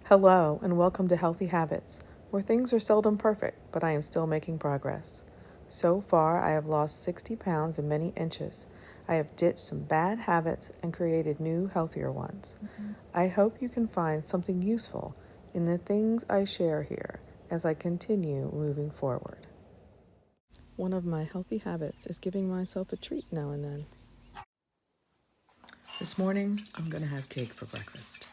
Hello, and welcome to Healthy Habits, where things are seldom perfect, but I am still making progress. So far, I have lost 60 pounds and many inches. I have ditched some bad habits and created new, healthier ones. I hope you can find something useful in the things I share here as I continue moving forward. One of my healthy habits is giving myself a treat now and then. This morning, I'm going to have cake for breakfast.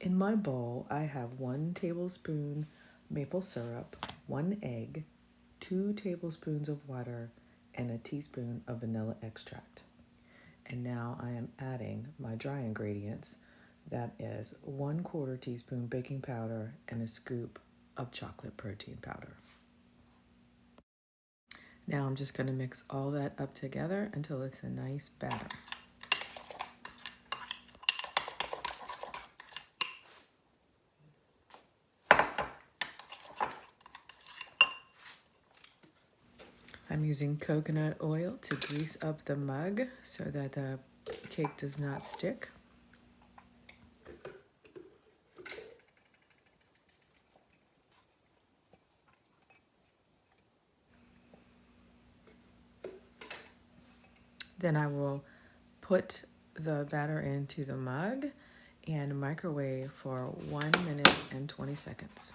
In my bowl, I have 1 tablespoon maple syrup, 1 egg, 2 tablespoons of water, and a teaspoon of vanilla extract. And now I am adding my dry ingredients. That is 1/4 teaspoon baking powder and a scoop of chocolate protein powder. Now I'm just going to mix all that up together until it's a nice batter. I'm using coconut oil to grease up the mug so that the cake does not stick. Then I will put the batter into the mug and microwave for 1 minute and 20 seconds.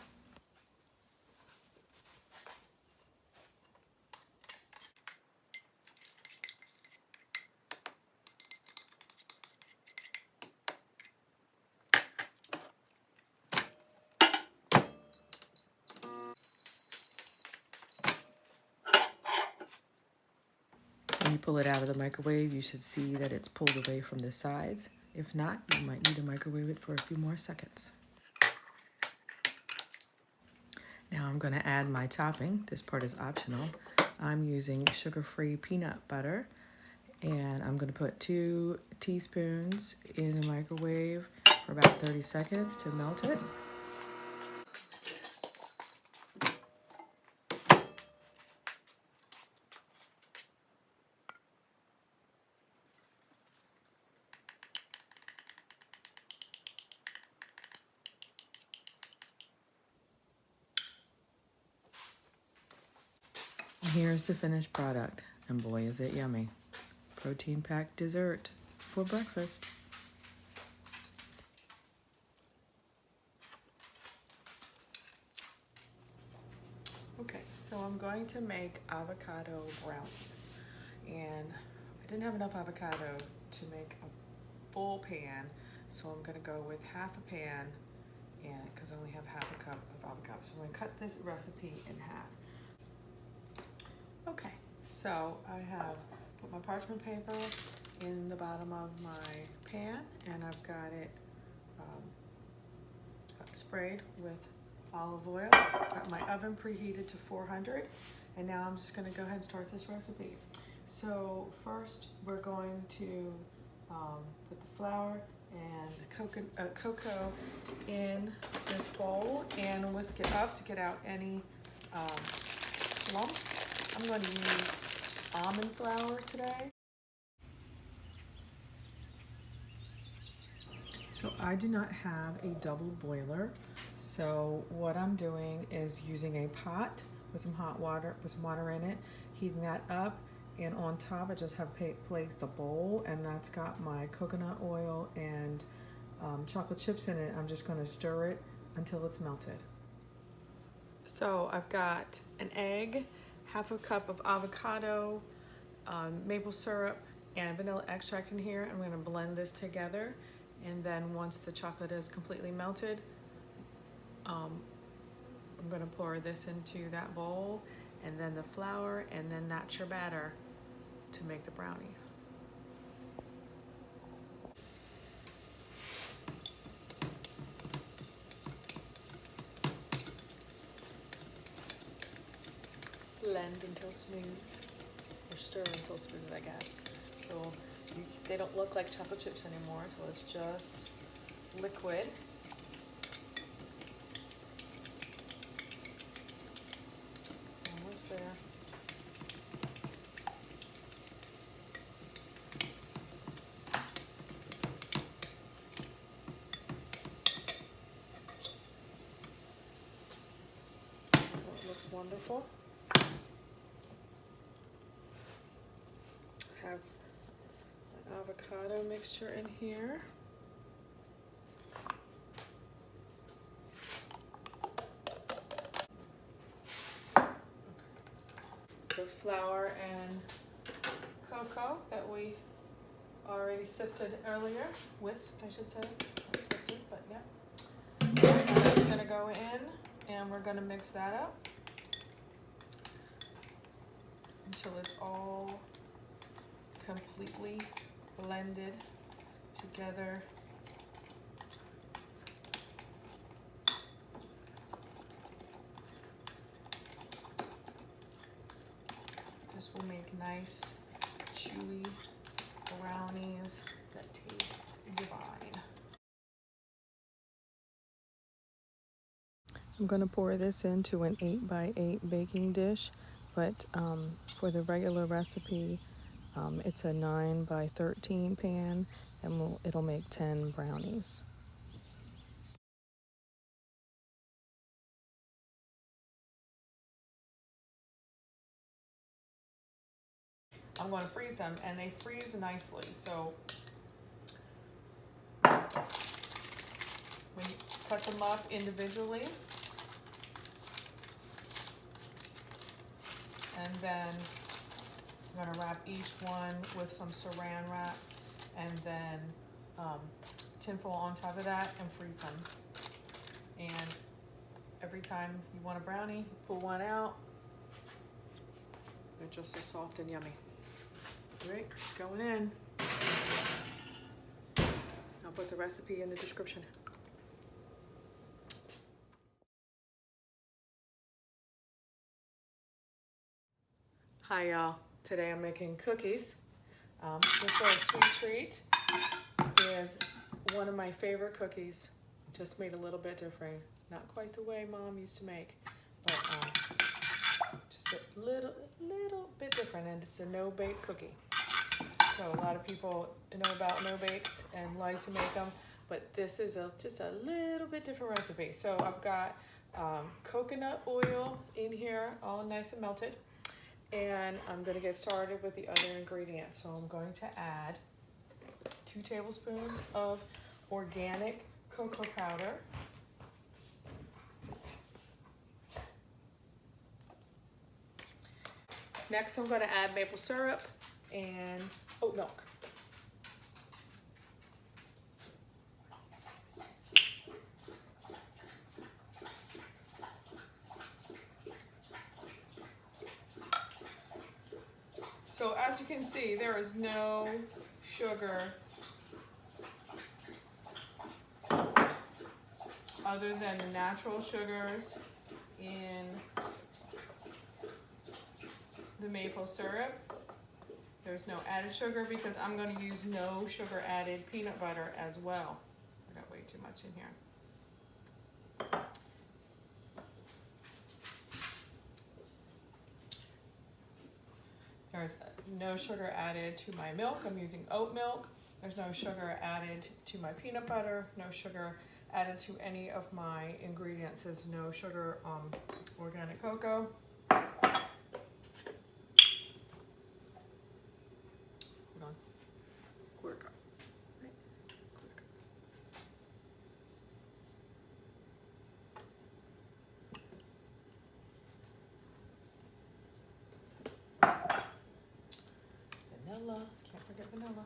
When you pull it out of the microwave, you should see that it's pulled away from the sides. If not, you might need to microwave it for a few more seconds. Now I'm going to add my topping. This part is optional. I'm using sugar-free peanut butter, and I'm going to put 2 teaspoons in the microwave for about 30 seconds to melt it. And here's the finished product, and boy is it yummy. Protein-packed dessert for breakfast. Okay, so I'm going to make avocado brownies, and I didn't have enough avocado to make a full pan, so I'm gonna go with half a pan, and because I only have half a cup of avocado, so I'm gonna cut this recipe in half. Okay, so I have put my parchment paper in the bottom of my pan, and I've got it sprayed with olive oil. Got my oven preheated to 400, and now I'm just going to go ahead and start this recipe. So first we're going to put the flour and the cocoa in this bowl and whisk it up to get out any lumps. I'm going to use almond flour today. So I do not have a double boiler, so what I'm doing is using a pot with some hot water, with some water in it, heating that up, and on top I just have placed a bowl, and that's got my coconut oil and chocolate chips in it. I'm just going to stir it until it's melted. So I've got an egg, half a cup of avocado, maple syrup, and vanilla extract in here. I'm going to blend this together, and then once the chocolate is completely melted, I'm going to pour this into that bowl, and then the flour, and then that's your batter to make the brownies. Blend until smooth, or stir until smooth, I guess. So they don't look like chocolate chips anymore, so it's just liquid. Almost there. wonderful. Have an avocado mixture in here. The flour and cocoa that we already sifted earlier, whisked I should say, not sifted, but yeah. And that's gonna go in, and we're gonna mix that up until it's all completely blended together. This will make nice, chewy brownies that taste divine. I'm going to pour this into an 8x8 baking dish, but for the regular recipe, it's a 9x13 pan, and it'll make 10 brownies. I'm going to freeze them, and they freeze nicely. So when you cut them up individually, and then I'm going to wrap each one with some Saran Wrap, and then tinfoil on top of that, and freeze them. And every time you want a brownie, pull one out. They're just as soft and yummy. All right, it's going in. I'll put the recipe in the description. Hi y'all, today I'm making cookies. This little sweet treat is one of my favorite cookies. Just made a little bit different. Not quite the way Mom used to make, but just a little bit different, and it's a no-bake cookie. So a lot of people know about no-bakes and like to make them, but this is just a little bit different recipe. So I've got coconut oil in here, all nice and melted, and I'm going to get started with the other ingredients. So I'm going to add 2 tablespoons of organic cocoa powder. Next, I'm going to add maple syrup and oat milk. So as you can see, there is no sugar other than the natural sugars in the maple syrup. There's no added sugar because I'm going to use no sugar added peanut butter as well. I got way too much in here. There's no sugar added to my milk. I'm using oat milk. There's no sugar added to my peanut butter. No sugar added to any of my ingredients. There's no sugar organic cocoa. Vanilla, can't forget vanilla.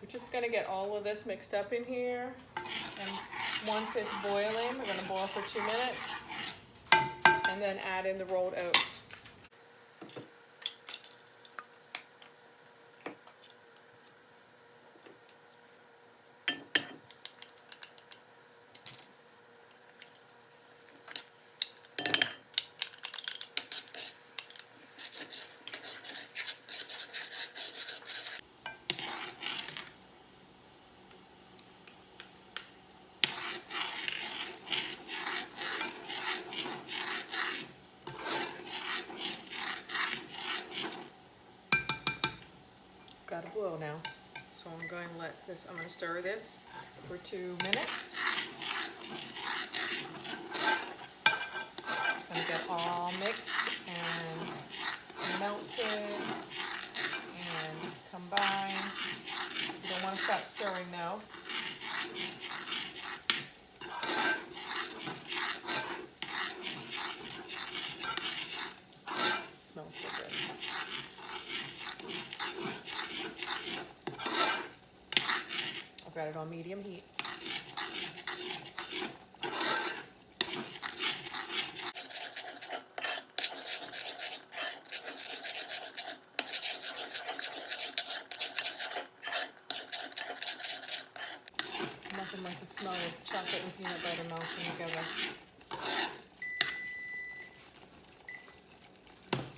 We're just gonna get all of this mixed up in here, and once it's boiling, we're gonna boil for 2 minutes, and then add in the rolled oats. Got to boil now. So I'm going to let this, I'm going to stir this for 2 minutes. It's gonna get all mixed and melted and combined. You don't want to stop stirring though. It smells so good. I've got it on medium heat. Nothing like the smell of chocolate and peanut butter melting together.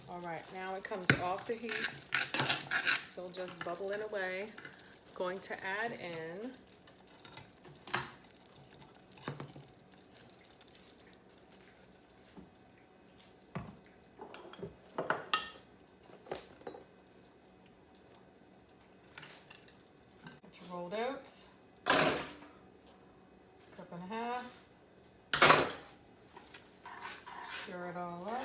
All right, now it comes off the heat, still just bubbling away. Going to add in your rolled oats, cup and a half. Stir it all up.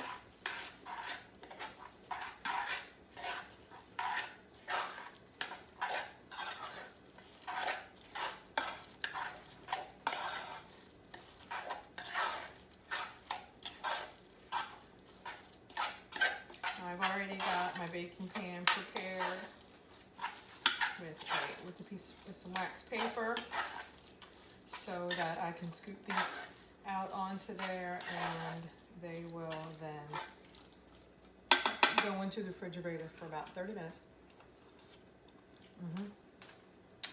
I've already got my baking pan prepared with some wax paper so that I can scoop these out onto there, and they will then go into the refrigerator for about 30 minutes.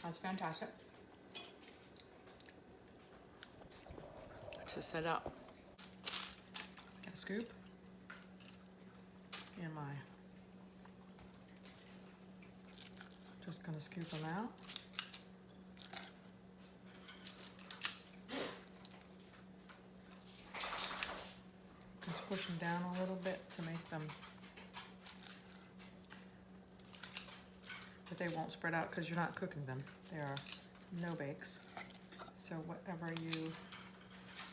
That's fantastic. To set up, a scoop in my, just gonna scoop them out. Just push them down a little bit to make them, but they won't spread out because you're not cooking them. They are no bakes. So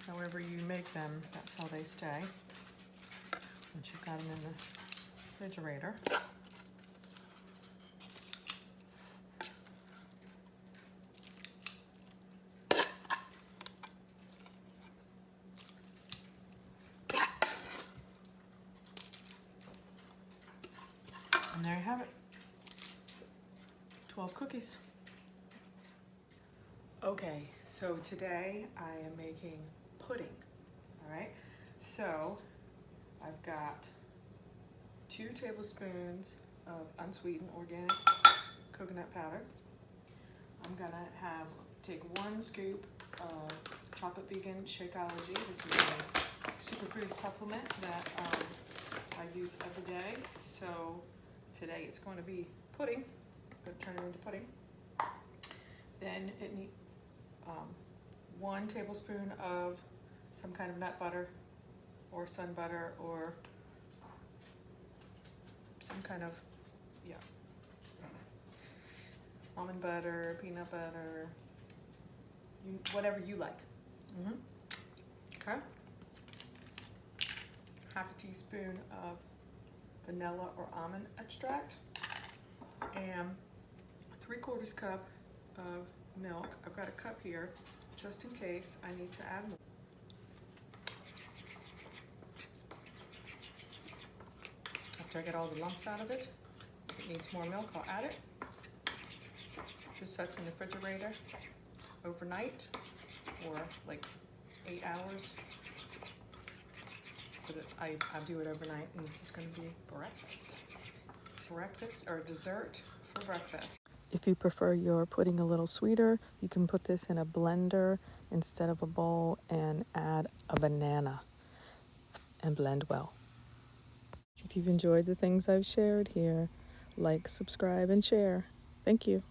however you make them, that's how they stay. Once you've got them in the refrigerator. And there you have it. 12 cookies. Okay, so today I am making pudding. All right, so I've got 2 tablespoons of unsweetened organic coconut powder. I'm gonna take 1 scoop of chocolate vegan Shakeology. This is a superfood supplement that I use every day. So today it's going to be pudding. I'm gonna turn it into pudding. Then it needs 1 tablespoon of some kind of nut butter or sun butter or some kind of, almond butter, peanut butter, whatever you like. Okay. Half a teaspoon of vanilla or almond extract and 3/4 cup of milk. I've got a cup here just in case I need to add more. After I get all the lumps out of it, if it needs more milk, I'll add it. Just sets in the refrigerator overnight or like 8 hours. But I do it overnight, and this is going to be breakfast or dessert for breakfast. If you prefer your pudding a little sweeter, you can put this in a blender instead of a bowl and add a banana and blend well. If you've enjoyed the things I've shared here, like, subscribe, and share. Thank you.